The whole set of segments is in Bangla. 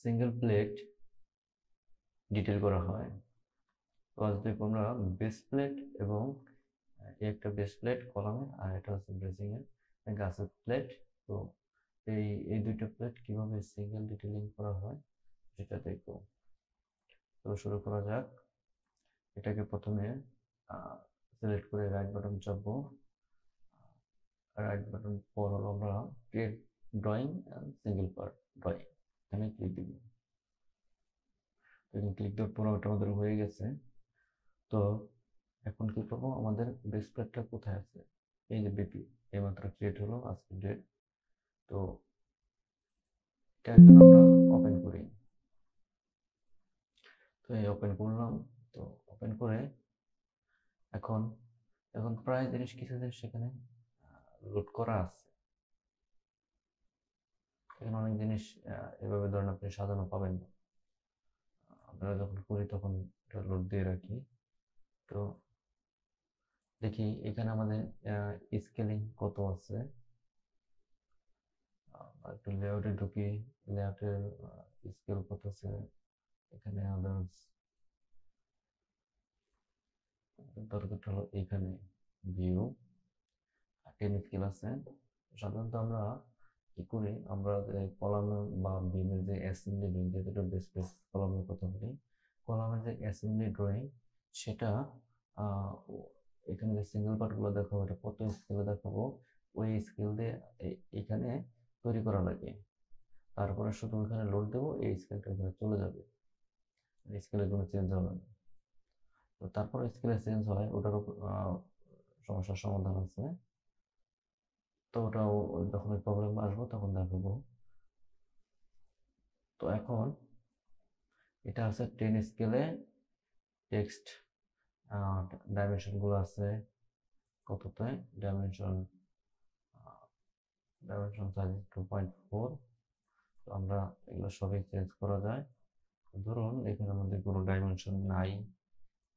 সিঙ্গেল প্লেট ডিটেল করা হয়। তো আজ দেখবো আমরা বেস প্লেট এবং একটা বেস প্লেট কলামের, আর এটা হচ্ছে ব্রেসিং এর গাছের প্লেট। তো এই দুইটা প্লেট কিভাবে সিঙ্গেল ডিটেলিং করা হয় সেটা দেখবো। তো শুরু করা যাক। এটাকে প্রথমে সিলেক্ট করে রাইট বাটন চাপবো। রাইট বাটন পর হলো আমরা create drawing single part drawing, এখানে ক্লিক দিব। ক্লিক দেওয়ার পর ওটা আমাদের হয়ে গেছে। তো এখন কি করবো, আমাদের বেস প্লেটটা কোথায় আছে? এই যে বিপি এইমাত্র ক্রিয়েট হলো, আজকে ডেট। তো এটা এখন আমরা ওপেন করি। তো এই ওপেন করলাম। তো ওপেন করে এখন এখন প্রায় কিছু জিনিস সেখানে লোড করা আছে। এখানে অনেক জিনিস এভাবে ধরেন আপনি সাজানো পাবেন না। আমরা যখন করি তখন এটা লোড দিয়ে রাখি। তো দেখি এখানে আমাদের স্কেলিং কত আছে। একটু লেআউটে ঢুকি, লেআউটের স্কেল কত আছে এখানে। আদার্স দরকারটা হলো এখানে ভিউ 10 স্কেল আছে। সাধারণত আমরা কি করি, আমরা কলাম বা বিমের যে অ্যাসেম্বলি ড্রয়িং, যেটা বেস বেস কলামের কথা বলি, কলামের যে অ্যাসেম্বলি ড্রয়িং সেটা এখানে যে সিঙ্গেল পার্টগুলো দেখাবো এটা কত স্কেলে দেখাবো, ওই স্কেল দিয়ে এখানে তৈরি করা লাগে। তারপরে শুধু এখানে লোড দেবো, এই স্কেলটা এখানে চলে যাবে, স্কেলের কোনো চেঞ্জ হবে না। তো তারপর স্কেলে চেঞ্জ হয়, ওটার সমস্যার সমাধান আছে। তো ওটাও যখন প্রবলেম আসবো তখন দেখাবো। তো এখন এটা আছে 10 স্কেলে টেক্সট ডাইমেনশনগুলো আছে কততে, ডাইমেনশন সাইজ 2.4। তো আমরা এগুলো সবই চেঞ্জ করা যায়। ধরুন এখানে আমাদের কোনো ডাইমেনশন নাই,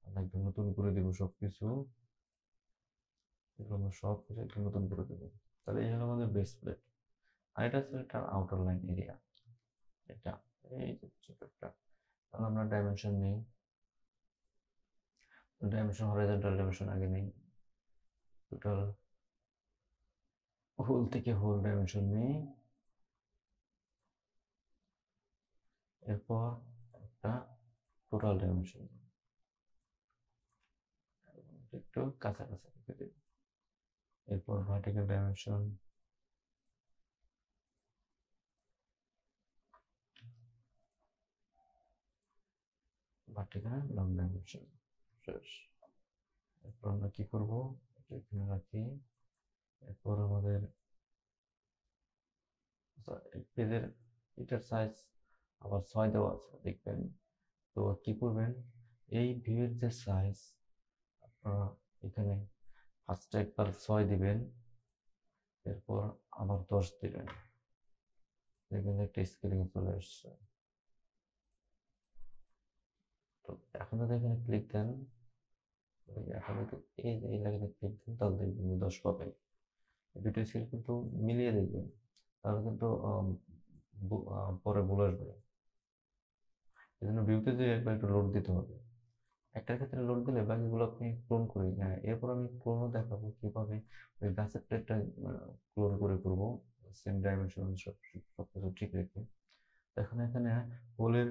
আমরা একটু নতুন করে দেবো সবকিছু, এগুলো আমরা সব কিছু একটু নতুন করে দেবো। তাহলে এই হলো আমাদের বেস প্লেট। আর এটা হচ্ছে একটা আউটার লাইন এরিয়া, এটা এই যে ছোট একটা। তাহলে আমরা ডাইমেনশন নেই, ডাইমেনশন হরাইজন্টাল ডাইমেনশন আগে নেই, টোটাল হোল থেকে হোল ডাইমেনশন নেই। এরপর একটা টোটাল ডাইমেনশন একটু কাছাকাছি রেখে দেব। এরপর vertical dimension, vertical long dimension শেষ। এরপর আমরা কি করবো, এখানে রাখি। এরপর আমাদের পেজের এটার সাইজ আবার 6 দেওয়া আছে দেখবেন। তো কি করবেন, এই ভিউয়ের যে সাইজ আপনারা এখানে ফার্স্টে একবার 6 দিবেন, এরপর আবার 10 দিবেন, দেখবেন একটা স্কেলিং চলে আসছে। তো এখন যদি এখানে ক্লিক দেন, এখন এই লাইনে ক্লিক দেন, তাহলে দেখবেন 10 পাবে। দুটো স্কেল কিন্তু মিলিয়ে দেখবেন, তাহলে কিন্তু পরে ভুল আসবে। এই জন্য ভিউতে যে একবার একটু লোড দিতে হবে। একটার ক্ষেত্রে লোড দিলে বাকিগুলো আপনি ক্লোন করে, হ্যাঁ এরপর আমি ক্লোনও দেখাবো কিভাবে ওই গাছের প্লেটটা ক্লোন করে করবো, সেম ডাইমেনশন সবকিছু ঠিক রেখে। এখন এখানে হোলের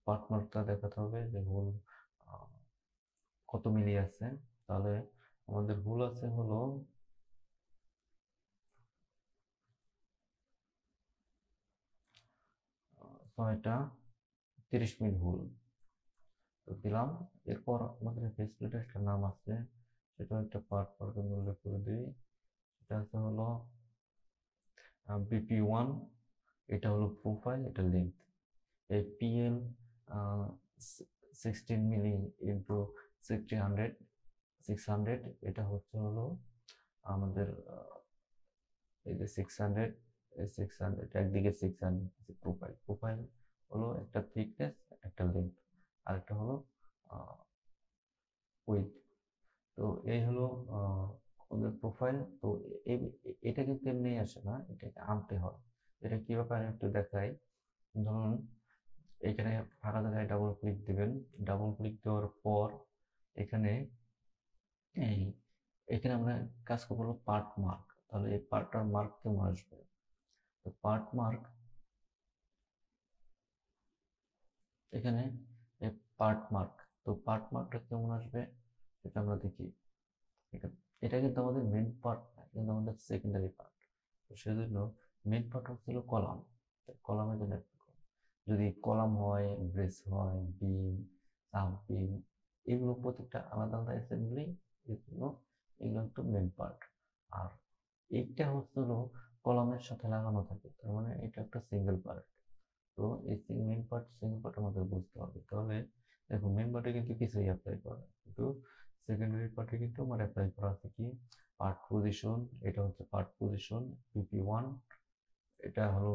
পার্টনারটা দেখাতে হবে যে হোল কত মিলি আছে। তাহলে আমাদের হোল আছে হলো 6টা 30 মিলি হোল। তো দিলাম। এরপর আমাদের ফেস প্লেটের একটা নাম আছে, সেটা একটা পার্ট পার্ট উল্লেখ করে দিই। এটা আছে হলো BP1, এটা হলো প্রোফাইল, এটা লেন্থ। এই PL 16 মিলি ইন্টু 600, এটা হচ্ছে হলো আমাদের এই যে 600, 600 একদিকে 600 প্রোফাইল। প্রোফাইল হলো একটা থিকনেস, একটা লেন্থ, আর একটা হলো উইথ। তো এই হলো আমাদের প্রোফাইল। তো এটা কিন্তু এমনি আসে না, এটাকে আনতে হয়। এটা কিভাবে আমি একটু দেখাই। ধরুন এখানে ফাঁকা জায়গায় ডাবল ক্লিক দিবেন, ডাবল ক্লিক দেওয়ার পর এখানে এই এখানে আমরা কাজ করবো হলো পার্ট মার্ক। তাহলে এই পার্টটার মার্ক কেমন আসবে? তো পার্ট মার্ক এখানে পার্ট মার্ক, তো পার্ট মার্কটা কেমন আসবে সেটা আমরা দেখি। এটা কিন্তু আমাদের মেন পার্ট না, কিন্তু আমাদের সেকেন্ডারি পার্ট। তো সেজন্য মেন পার্ট হচ্ছিল কলাম। কলামের জন্য যদি কলাম হয়, ব্রেস হয়, বিম, সাব বিম, এগুলো প্রত্যেকটা আলাদা আলাদা অ্যাসেম্বলি, এগুলো একটু মেন পার্ট। আর এইটা হচ্ছিল কলামের সাথে লাগানো থাকে, তার মানে এটা একটা সিঙ্গেল পার্ট। তো এই মেন পার্ট সিঙ্গেল পার্ট আমাদের বুঝতে হবে। তাহলে দেখো মেন পার্টে কিন্তু কিছুই অ্যাপ্লাই করা, কিন্তু সেকেন্ডারি পার্টে কিন্তু আমার অ্যাপ্লাই করা আছে কি পার্ট পজিশন। এটা হচ্ছে পার্ট পজিশন PP1। এটা হলো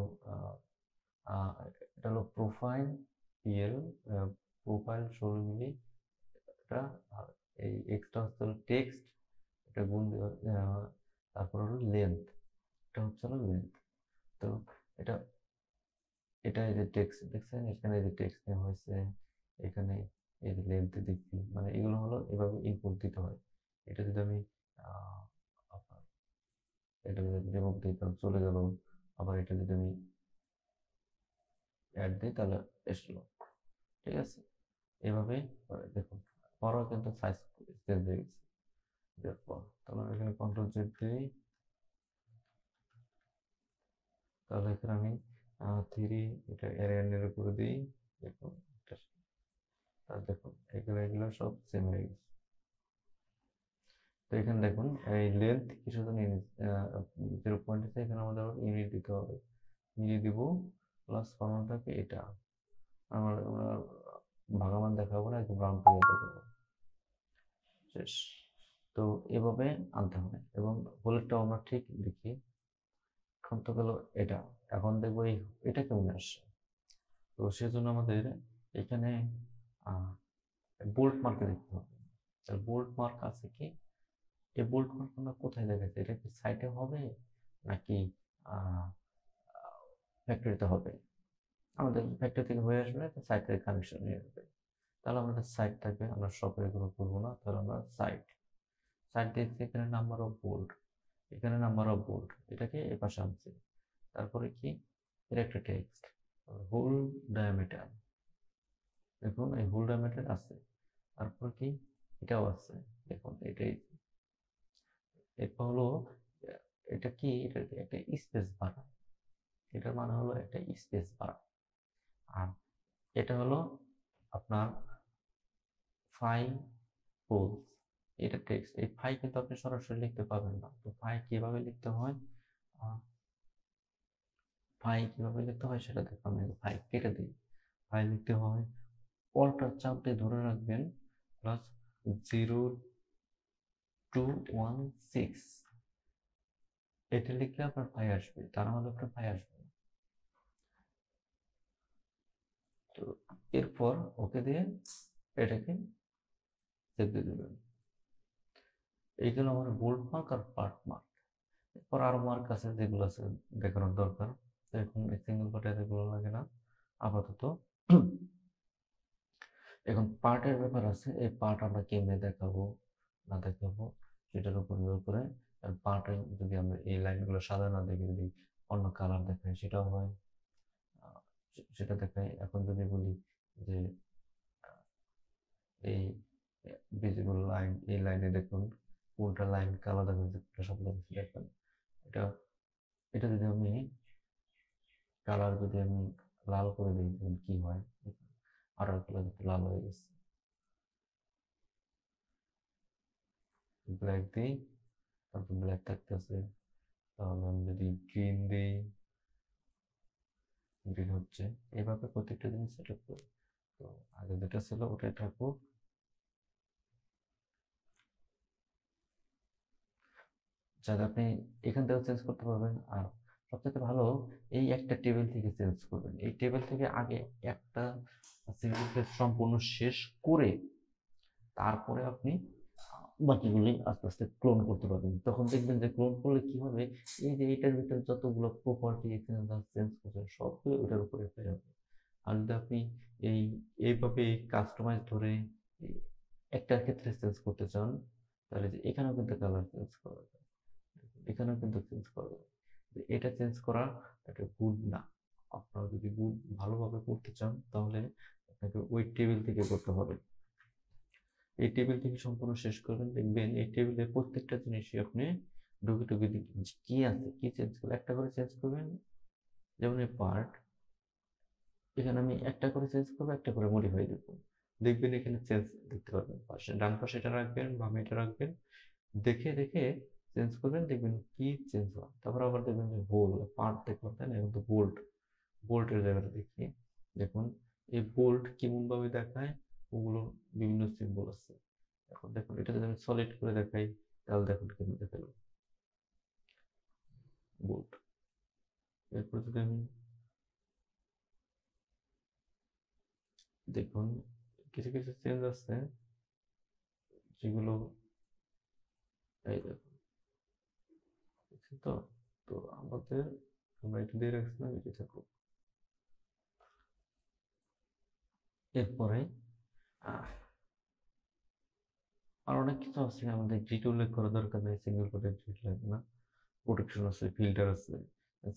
এটা হলো প্রোফাইল PL, প্রোফাইল 16 মিলি। এটা আর এই এক্সট্রা হচ্ছে টেক্সট, এটা গুণ দেওয়া, তারপর হলো লেন্থ, এটা হচ্ছে হলো লেন্থ। তো এটা এটা এই যে টেক্সট দেখছেন, এখানে এই যে টেক্সট নেওয়া হয়েছে, এখানে এই যে লেন্থ দিচ্ছি, মানে এগুলো হলো এভাবে ইনপুট দিতে হয়। এটা যদি আমি আপনার এটা যদি রিমুভ দিই তাহলে চলে গেল, আবার এটা যদি আমি অ্যাড দিই তাহলে এসলো। ঠিক আছে, এভাবে দেখুন পরও কিন্তু সাইজ চেঞ্জ হয়ে গেছে। এরপর তাহলে এখানে কন্ট্রোল জেড দিই, তাহলে এখানে আমি 3 এটা এরিয়ানের উপরে দিই। দেখুন আর দেখুন এগুলো সব সেম হয়ে গেছে। তো এখানে দেখুন এই লেন্থ কিছু জন 0., এখানে আমাদের ইউনিট দিতে হবে, মিলি দিব প্লাস ফর্মুলাটাকে এটা আমরা ভাগামান দেখাবো না, একটু ব্রাউন করে দেখাবো, শেষ। তো এভাবে আনতে হবে এবং বুলেটটাও আমরা ঠিক দেখি। এখন তো গেল এটা, এখন দেখবো এটা কেমন আসছে। তো সেজন্য আমাদের এখানে বোল্ট মার্কে দেখতে হবে। বোল্ট মার্ক আছে কি, এই বোল্ট মার্ক আমরা কোথায় দেখাচ্ছি, এটা কি সাইটে হবে নাকি ফ্যাক্টরিতে হবে? আমাদের ফ্যাক্টরি থেকে হয়ে আসবে, সাইট থেকে কানেকশন নিয়ে আসবে। তাহলে আমাদের সাইট থাকবে, আমরা শপের এগুলো করবো না, তাহলে আমরা সাইট দিয়েছি। এখানে নাম্বার অফ বোল্ট, এখানে নাম্বার অফ বোল্ট, এটাকে এ পাশে আনছি। তারপরে কি এর একটা টেক্সট হোল ডায়ামিটার, দেখুন এই হোল ডায়ামিটার আছে। তারপর কি এটাও আছে, দেখুন এটাই। এরপর হলো এটা কি, এটা একটা স্পেস বার, এটার মানে হলো একটা স্পেস বার। আর এটা হলো আপনার ফাই পোলস, এটা টেক্সট। এই ফাই কিন্তু আপনি সরাসরি লিখতে পারবেন না, তো ফাই কিভাবে লিখতে হয়, সেটা দেখো। আমি ফাই কেটে দিই, ফাই লিখতে হয় অল্টার চাপ দিয়ে ধরে রাখবেন প্লাস 0216, এটা লিখলে আপনার ফাই আসবে, তার মানে আপনার ফাই আসবে। তো এরপর ওকে দিয়ে এটাকে সেভ দিয়ে দেবেন। এইগুলো আমার বোল্ড মার্ক আর পার্ট মার্ক। এরপর আরো মার্ক আছে যেগুলো আছে দেখানোর দরকার, এখন সিঙ্গেল পার্টে এগুলো লাগে না আপাতত। এখন পার্টের ব্যাপার আছে, এই পার্ট আমরা কেমনে দেখাবো না দেখাবো সেটার উপর নির্ভর করে। পার্টে যদি আমরা এই লাইনগুলো সাদা না দেখে যদি অন্য কালার দেখাই সেটাও হয়, সেটা দেখাই। এখন যদি বলি যে এই ভিজিবল লাইন, এই লাইনে দেখুন কোনটা লাইন কালার দেখা সব দেখবেন। এটা এটা যদি আমি কালার যদি আমি লাল করে দিই তখন কি হয়, আর লাল হয়ে গেছে। ব্ল্যাক দিই, তারপর ব্ল্যাক থাকতেছে, তাহলে আমি যদি গ্রিন দিই গ্রিন হচ্ছে। এইভাবে প্রত্যেকটা জিনিস সেট আপ করি। তো আগে যেটা ছিল ওটাই থাকুক। যাতে আপনি এখান থেকেও চেঞ্জ করতে পারবেন। আর সবথেকে ভালো এই একটা টেবিল থেকে চেঞ্জ করবেন। এই টেবিল থেকে আগে একটা সিঙ্গেল পেজ সম্পূর্ণ শেষ করে তারপরে আপনি বাকিগুলি আস্তে আস্তে ক্লোন করতে পারবেন। তখন দেখবেন যে ক্লোন করলে কি হবে, এই যে এটার ভিতরে যতগুলো প্রপার্টি এখানে যা চেঞ্জ করছেন সবগুলো ওটার উপরে অ্যাপ্লাই হবে। আর যদি আপনি এই এইভাবে কাস্টমাইজ ধরে একটার ক্ষেত্রে চেঞ্জ করতে চান, তাহলে যে এখানেও কিন্তু কালার চেঞ্জ করা যায়, এখানেও কিন্তু চেঞ্জ করা যায়। এটা চেঞ্জ করা এটা গুড না। আপনারা যদি গুড ভালোভাবে করতে চান তাহলে আপনাকে ওই টেবিল থেকে করতে হবে। এই টেবিল থেকে সম্পূর্ণ শেষ করবেন, দেখবেন এই টেবিলে প্রত্যেকটা জিনিসই আপনি ঢুকে ঢুকে কি আছে, কি চেঞ্জ করবেন, একটা করে চেঞ্জ করবেন। যেমন এই পার্ট, এখানে আমি একটা করে চেঞ্জ করবো, একটা করে মডিফাই দেবো, দেখবেন এখানে চেঞ্জ দেখতে পারবেন। পাশে ডান পাশে এটা রাখবেন, বামে এটা রাখবেন, দেখে দেখে চেঞ্জ করবেন, দেখবেন কি চেঞ্জ হয়। তারপর আবার দেখবেন যে হোল পার্ট দেখবেন, তাই না? এখন তো বোল্টের জায়গাটা দেখি, দেখুন এই বোল্ট কেমন ভাবে দেখায়, ওগুলো বিভিন্ন সিম্বল আছে। এখন দেখুন এটা যদি আমি সলিড করে দেখাই তাহলে দেখুন কেমন দেখালো বোল্ট। এরপর যদি আমি দেখুন কিছু কিছু চেঞ্জ আছে যেগুলো, এই দেখুন তো, তো আমাদের আমরা এটা দিয়ে রাখছিলাম, এটি থাকুক। এরপরে আর অনেক কিছু আছে, আমাদের গ্রিড উল্লেখ করা দরকার নেই, সিঙ্গেল কোটের গ্রিড লাগবে না, প্রোটেকশন আছে, ফিল্টার আছে।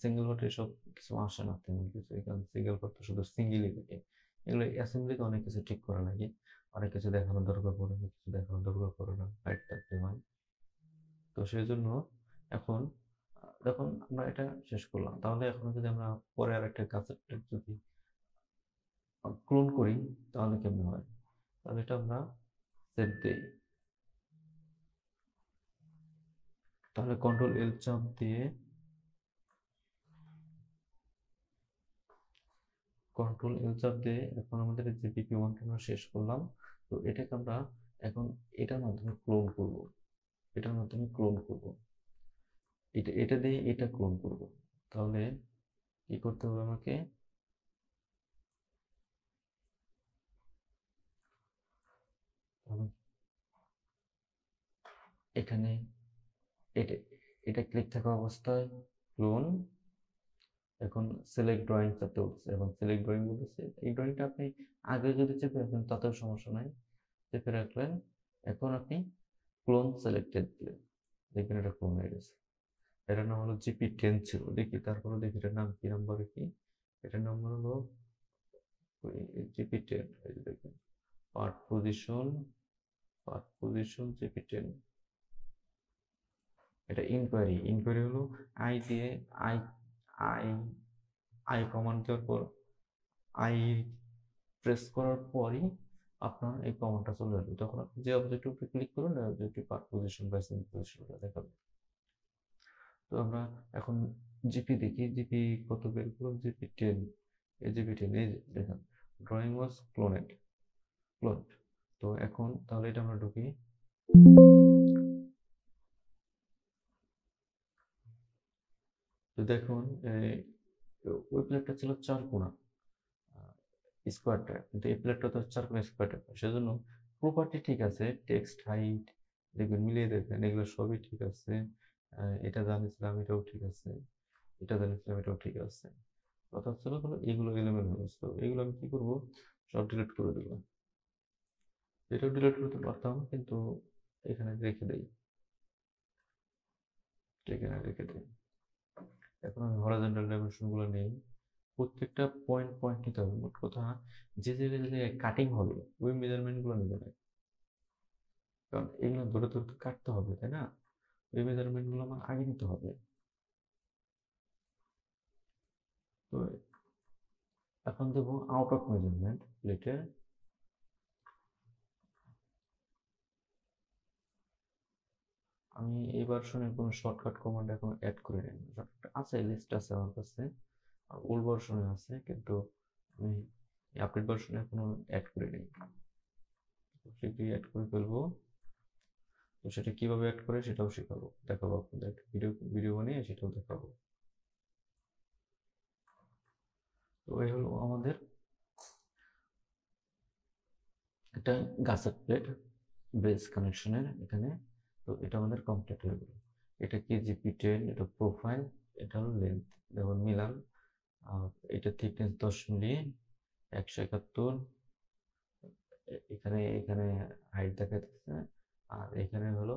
সিঙ্গেল কোটে সব কিছু আসে না তেমন কিছু, এখানে সিঙ্গেল কোট তো শুধু সিঙ্গেলই থাকে। এগুলো অ্যাসেম্বলিতে অনেক কিছু ঠিক করা লাগে, অনেক কিছু দেখানোর দরকার পড়ে, অনেক কিছু দেখানোর দরকার পড়ে না, হাইট থাকতে হয়। তো সেই জন্য এখন যখন আমরা এটা শেষ করলাম, তাহলে এখন যদি আমরা পরে আর একটা কাছের যদি ক্লোন করি তাহলে কেমন হয়, তাহলে এটা আমরা সেভ দিই। তাহলে কন্ট্রোল এল চাপ দিয়ে এখন আমাদের যে জিপিপি 1 আমরা শেষ করলাম। তো এটাকে আমরা এখন এটার মাধ্যমে ক্লোন করব, এটার মাধ্যমে ক্লোন করব, এটা দিয়ে এটা ক্লোন করব। তাহলে কি করতে হবে আমাকে, এখানে এটা এটা ক্লিক থাকা অবস্থায় ক্লোন, এখন সিলেক্ট ড্রয়িং চাপতে বলছে, এখন সিলেক্ট ড্রয়িং বলতেছে। এই ড্রয়িংটা আপনি আগে যদি চেপে রাখেন তাতেও সমস্যা নাই, চেপে রাখলেন। এখন আপনি ক্লোন সিলেক্টেড দিলেন, দেখবেন এটা ক্লোন হয়ে গেছে। এটার নাম হলো জিপি 10 ছিল, দেখি তারপরে দেখি এটার নাম কি, নাম্বার কি, এটার নাম্বার হলো জিপি 10। এই যে দেখবেন পার্ট পজিশন জিপি 10। এটা ইনকোয়ারি হলো আই দিয়ে, আই আই আই কমান্ড দেওয়ার পর, আই প্রেস করার পরই আপনার এই কমান্ডটা চলে আসবে। তখন আপনি যে অবজেক্টের উপরে ক্লিক করুন, অবজেক্টটি পার্ট পজিশন বা সেন্ট পজিশনটা দেখাবে। তো আমরা এখন জিপি দেখি, জিপি কত বের করলাম, জিপি 10। এই জিপি 10 এই দেখেন ড্রয়িং ওয়াজ ক্লোন। তো এখন তাহলে এটা আমরা ঢুকি, তো দেখুন ওই প্লেটটা ছিল 4 কোণা স্কোয়ারটা, কিন্তু এই প্লেটটা তো 4 কোণা স্কোয়ারটা, সেজন্য প্রপার্টি ঠিক আছে, টেক্সট হাইট দেখবেন মিলিয়ে দেখবেন এগুলো সবই ঠিক আছে। এটা জানিয়েছিলাম এটাও ঠিক আছে, এটা জানিয়েছিলাম এটাও ঠিক আছে। কথা ছিল হলো এগুলো এলোমেলো হয়ে গেছে, এগুলো আমি কি করবো, সব ডিলিট করে দেবো। এটাও ডিলিট করতে পারতাম কিন্তু এখানে রেখে দেই, এখানে রেখে দেই। এখন আমি হরাইজন্টাল ডাইমেনশনগুলো নেই, প্রত্যেকটা পয়েন্ট পয়েন্ট নিতে হবে। মোট কথা যে জায়গায় কাটিং হবে ওই মেজারমেন্টগুলো নেবে না, কারণ এগুলো ধরে ধরে তো কাটতে হবে, তাই না? ওই মেজারমেন্টগুলো আমার আগে নিতে হবে। তো এখন দেবো আউট অফ মেজারমেন্ট প্লেটের। আমি এই ভার্সনের কোনো শর্টকাট কমান্ড এখন অ্যাড করে নিই, শর্টকাট আছে, লিস্ট আছে আমার কাছে, আর ওল্ড ভার্সনে আছে, কিন্তু আমি আপডেট ভার্সনে এখনো অ্যাড করে নিই, সেটি অ্যাড করে ফেলবো। তো সেটা কিভাবে অ্যাড করে সেটাও শেখাবো, দেখাবো আপনাদের, ভিডিও বানিয়ে সেটাও দেখাবো। তো এই হলো আমাদের একটা গাছের প্লেট। বেস কানেকশনের এখানে। তো এটা আমাদের কমপ্লিট হয়ে গেল। এটা KGP10, এটা প্রোফাইল, এটা হলো লেন্থ। দেখুন মিলান, এটা থিকনেস 10 মিলি, 171। এখানে এখানে হাইট দেখাইতেছে, আর এখানে হলো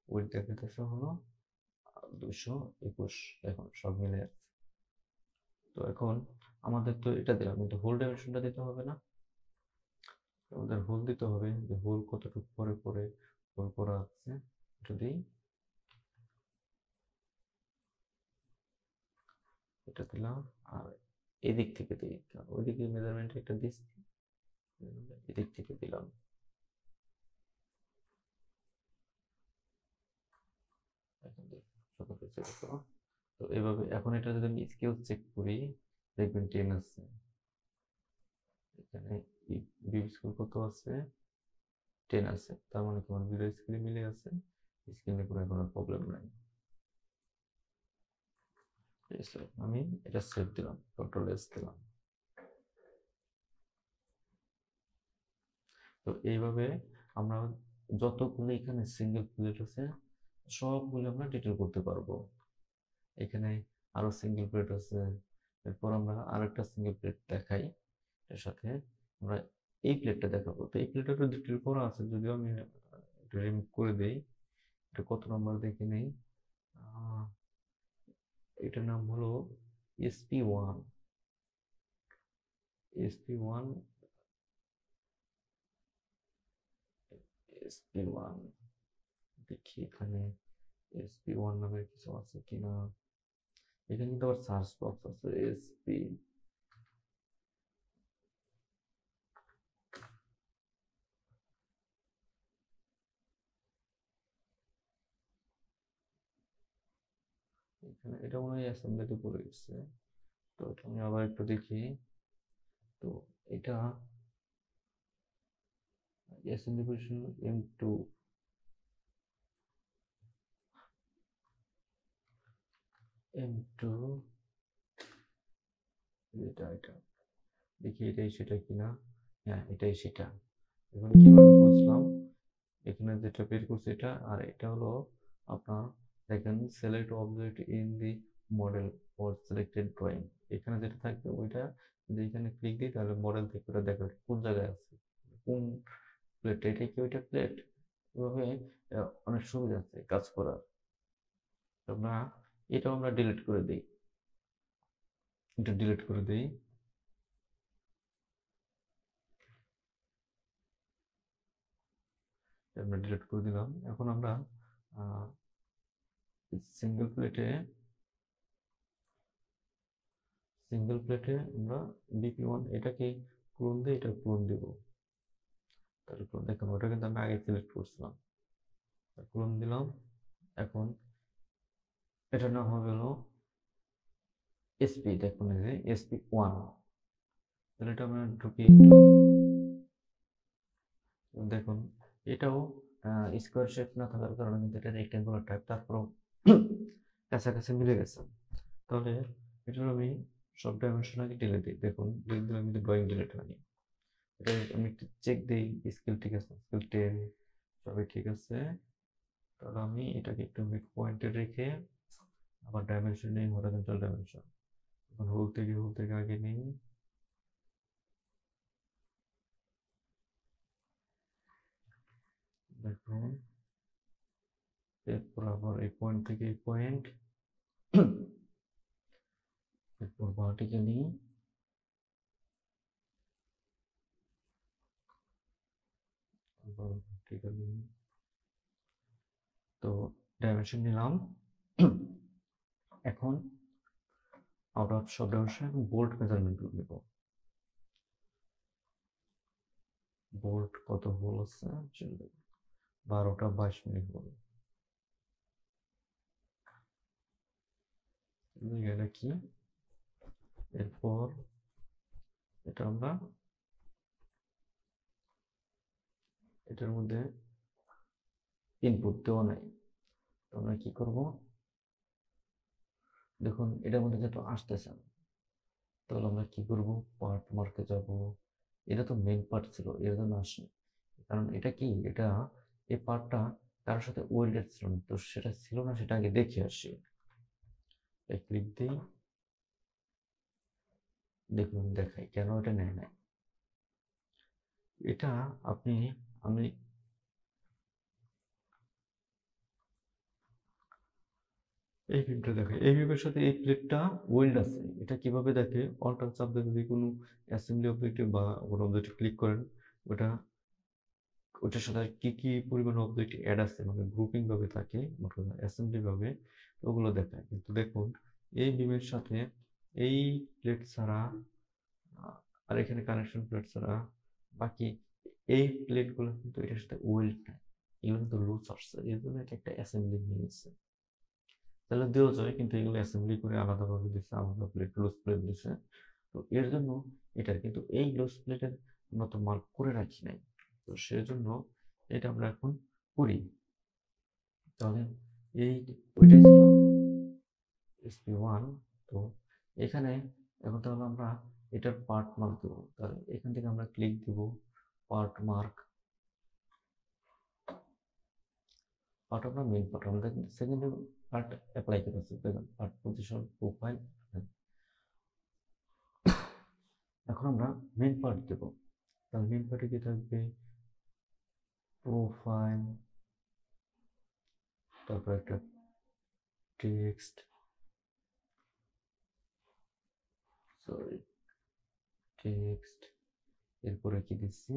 উইডথ দেখাইতেছে হলো 221। এখন সব মিলে আছে। তো এখন আমাদের তো এটা দিলাম, কিন্তু হোল ডাইমেনশনটা দিতে হবে না? আমাদের হোল দিতে হবে, যে হোল কতটুকু পরে পরে হোল করা আছে যদি এটা দিলাম, আর এদিক থেকে দিই, ওইদিকে মেজারমেন্ট একটা দিচ্ছি, এদিক থেকে দিলাম। তো এভাবে এখন এটা যদি আমি স্কেল চেক করি, দেখবেন 10 আছে। এখানে বিম স্কেল কত আছে? 10 আছে। তার মানে তোমার দুটো স্কেলে মিলে আছে, স্কেলে করে কোনো প্রবলেম নাই। আমি এটা সেভ দিলাম, কন্ট্রোল এস দিলাম। তো এইভাবে আমরা যতগুলো এখানে সিঙ্গেল প্লেট আছে সবগুলো আমরা ডিটেল করতে পারবো। এখানে আরো সিঙ্গেল প্লেট আছে, এরপর আমরা আরেকটা সিঙ্গেল প্লেট দেখাই, এর সাথে আমরা এই প্লেটটা দেখাবো। তো এই প্লেটটা একটু ডিটেল করা আছে, যদিও আমি একটু রিমুভ করে দেই। এটা কত নম্বর দেখে নেই, এটার নাম হলো SP1। SP1 SP1 দেখি এখানে SP1 নামের কিছু আছে কিনা। এখানে কিন্তু আবার সার্চ বক্স আছে, SP। এখানে এটা মনে হয় অ্যাসেম্বলিতে পড়ে গেছে। তো এটা আমি আবার একটু দেখি। তো এটা অ্যাসেম্বলি পজিশন M2। এটা দেখি এটাই সেটা কিনা। হ্যাঁ, এটাই সেটা। এখন কিভাবে বুঝলাম? এখানে যেটা বের করছে এটা, আর এটা হলো আপনার দেখেন select object in D model for selected drawing. এখানে যেটা থাকবে ওইটা যদি এখানে ক্লিক দিই তাহলে মডেল থেকে ওটা দেখাবে কোন জায়গায় আছে, কোন প্লেট, এটা কি ওইটা প্লেট। এভাবে অনেক সুবিধা আছে কাজ করার। আমরা এটাও আমরা ডিলিট করে দিই, এটা ডিলিট করে দিই। আমরা ডিলিট করে দিলাম। এখন আমরা সিঙ্গেল প্লেটে আমরা BP1 এটাকে ক্লোন দিয়ে এটা ক্লোন দিব। তাহলে দেখুন ওটা কিন্তু আমি আগে সিলেক্ট করছিলাম, ক্লোন দিলাম। এখন এটার নাম হবে হলো SP। দেখুন এই যে SP1। তাহলে এটা আমরা ঢুকি দেখুন এটাও স্কোয়ার শেপ না থাকার কারণে কিন্তু এটা রেক্টেঙ্গুলার টাইপ, তারপরও কাছাকাছি মিলে গেছে। তাহলে এটার আমি সব ডাইমেনশন আগে ডিলিট দিই। দেখুন ডিলিট দিলাম কিন্তু ড্রয়িং ডিলিট হয়নি। এটা আমি চেক দিই, স্কেল ঠিক আছে, স্কেল 10 সবই ঠিক আছে। তাহলে আমি এটাকে একটু মিড পয়েন্টে রেখে আবার ডাইমেনশন নেই, হরাইজন্টাল ডাইমেনশন। এখন হোল থেকে আগে নিই। দেখুন এরপর আবার এই পয়েন্ট থেকে এই পয়েন্ট, এরপর ভার্টিক্যালি তো ডাইমেনশন নিলাম। এখন আউট অফ সব ডাইমেনশন বোল্ট মেজারমেন্ট নিব। বোল্ট কত হোল আছে, 12টা 22 মিনিট হোল। এটা কি, এরপর এটা আমরা এটার মধ্যে ইনপুট দেওয়া নাই, আমরা কি করব? দেখুন এটার মধ্যে যেহেতু আসতেছে না, তাহলে আমরা কি করব? পার্ট মার্কে যাব। এটা তো মেন পার্ট ছিল, এর জন্য আসে, কারণ এটা কি, এটা এই পার্টটা কারোর সাথে ওয়েল্ডেড ছিল না, তো সেটা ছিল না, সেটা আগে দেখে আসি। ক্লিক দিই, দেখুন দেখাই কেন এটা নেয় নাই। এটা আমি এই প্লেটটা দেখে এই বিবের সাথে এই প্লেটটা ওয়েল্ড আছে। এটা কিভাবে দেখে? অল্টার চাপ দিয়ে যদি কোনো অ্যাসেম্বলি অবজেক্টে বা কোনো অবজেক্টে ক্লিক করেন, ওটা ওটার সাথে কি কি পরিমাণ অবজেক্ট অ্যাড আছে, মানে গ্রুপিং ভাবে থাকে, অ্যাসেম্বলি ভাবে, ওগুলো দেখায়। কিন্তু দেখুন এই বিমের সাথে এই প্লেট ছাড়া আর এখানে কানেকশন প্লেট ছাড়া বাকি এই প্লেটগুলো কিন্তু এটার সাথে ওয়েল্ড নাই, এগুলো কিন্তু লুজ আসছে, এই জন্য এটা একটা অ্যাসেম্বলি নিয়ে নিচ্ছে। তাহলে দেওয়া যায়, কিন্তু এগুলো অ্যাসেম্বলি করে আলাদাভাবে দিচ্ছে, আলাদা প্লেট লুজ প্লেট দিচ্ছে। তো এর জন্য এটা কিন্তু এই লুজ প্লেটের আমরা তো মার্ক করে রাখি নাই, তো সেজন্য এটা আমরা এখন করি। তাহলে এই ওইটাই ছিল SP1। তো এখানে এখন তাহলে আমরা এটার পার্ট মার্ক দেবো। তাহলে এখান থেকে আমরা ক্লিক দিব, পার্ট মার্ক, পার্ট আমরা মেন পার্ট আমরা সেকেন্ড পার্ট অ্যাপ্লাই করেছি, দেখুন পার্ট পজিশন প্রোফাইল। এখন আমরা মেন পার্ট দেব। তাহলে মেন পার্টে কি থাকবে? প্রোফাইল, তারপর একটা টেক্সট, সরি টেক্সট, এরপরে কি দিচ্ছি?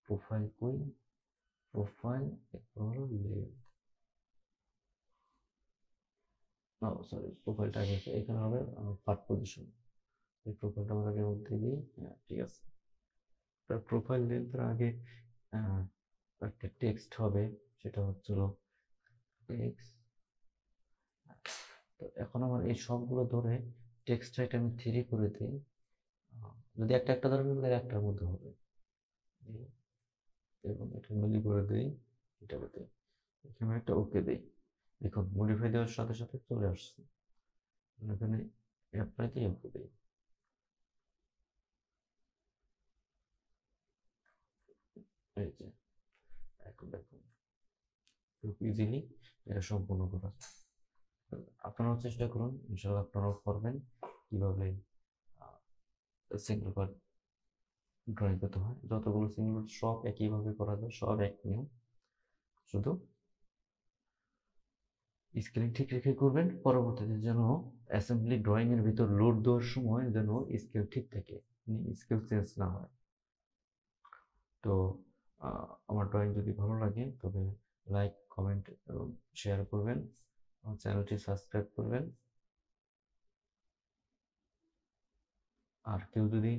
প্রোফাইল কই? প্রোফাইল, এরপর হলো লেন্থ, সরি প্রোফাইলটা আগে এখানে হবে পার্ট পজিশন। এই প্রোফাইলটা আমরা আগে মধ্যে দিই, হ্যাঁ ঠিক আছে। তার প্রোফাইল লেন্থের আগে একটা টেক্সট হবে, সেটা হচ্ছিল টেক্সট। তো এখন আমার এই সবগুলো ধরে টেক্সট হাইট আমি 3 করে দিই। যদি একটা একটা ধরবেন তাহলে একটার মধ্যে হবে, এবং এটা মিলি করে দিই, এটাকে দিই, এখানে একটা ওকে দিই। দেখুন মডিফাই দেওয়ার সাথে সাথে চলে আসছে। এখানে অ্যাপ্লাই দিয়ে ওকে দিই। এই যে এখন দেখুন খুব ইজিলি এটা সম্পূর্ণ করা যায়। আপনারাও চেষ্টা করুন, ইনশাল্লাহ আপনারাও করবেন কিভাবে সিঙ্গেল পার্ট ড্রয়িং করতে হয়। যতগুলো সিঙ্গেল সব একইভাবে করা যায়, সব এক নিয়ম, শুধু স্কেলিং ঠিক রেখে করবেন। পরবর্তীতে যেন অ্যাসেম্বলি ড্রয়িং এর ভিতর লোড দেওয়ার সময় যেন স্কেল ঠিক থাকে, স্কেল চেঞ্জ না হয়। তো আমার ড্রয়িং যদি ভালো লাগে তবে লাইক, কমেন্ট এবং শেয়ার করবেন, আমার চ্যানেলটি সাবস্ক্রাইব করবেন। আর কেউ যদি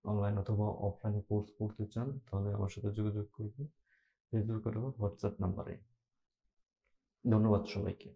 অনলাইন অথবা অফলাইনে কোর্স করতে চান তাহলে আমার সাথে যোগাযোগ করবেন ফেসবুক অথবা হোয়াটসঅ্যাপ নাম্বারে। ধন্যবাদ সবাইকে।